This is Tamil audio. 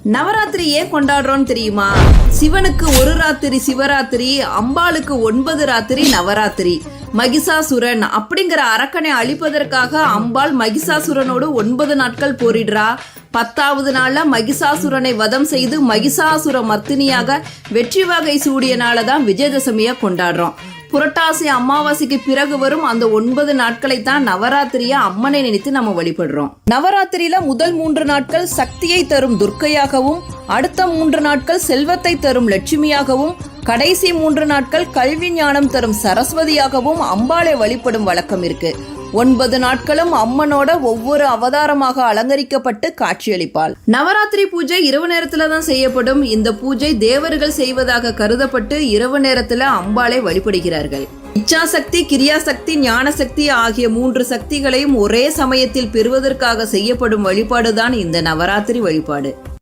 நவராத்திரி ஏன் கொண்டாடுறோம் தெரியுமா? சிவனுக்கு ஒரு ராத்திரி சிவராத்திரி, அம்பாளுக்கு 9 ராத்திரி நவராத்திரி. மகிஷாசுரன் அப்படிங்கிற அரக்கனை அழிப்பதற்காக அம்பாள் மகிஷாசுரனோடு 9 நாட்கள் போரிடுறா. 10வது நாள்ல மகிஷாசுரனை வதம் செய்து மகிஷாசுர மர்த்தினியாக வெற்றி வகை சூடிய நாளதான் விஜயதசமியை கொண்டாடுறோம். புரட்டாசி அமாவாசைக்கு பிறகு வரும் அந்த 9 நாட்களை தான் நவராத்திரியா அம்மனை நினைத்து நம்ம வழிபடுறோம். நவராத்திரியில முதல் 3 நாட்கள் சக்தியை தரும் துர்க்கையாகவும், அடுத்த 3 நாட்கள் செல்வத்தை தரும் லட்சுமியாகவும், கடைசி 3 நாட்கள் கல்வி ஞானம் தரும் சரஸ்வதியாகவும் அம்பாளை வழிபடும் வழக்கம் இருக்கு. 9 நாட்களும் அம்மனோட ஒவ்வொரு அவதாரமாக அலங்கரிக்கப்பட்டு காட்சியளிப்பாள். நவராத்திரி பூஜை இரவு நேரத்துல தான் செய்யப்படும். இந்த பூஜை தேவர்கள் செய்வதாக கருதப்பட்டு இரவு நேரத்துல அம்பாளை வழிபடுகிறார்கள். இச்சாசக்தி, கிரியாசக்தி, ஞானசக்தி ஆகிய 3 சக்திகளையும் ஒரே சமயத்தில் பெறுவதற்காக செய்யப்படும் வழிபாடுதான் இந்த நவராத்திரி வழிபாடு.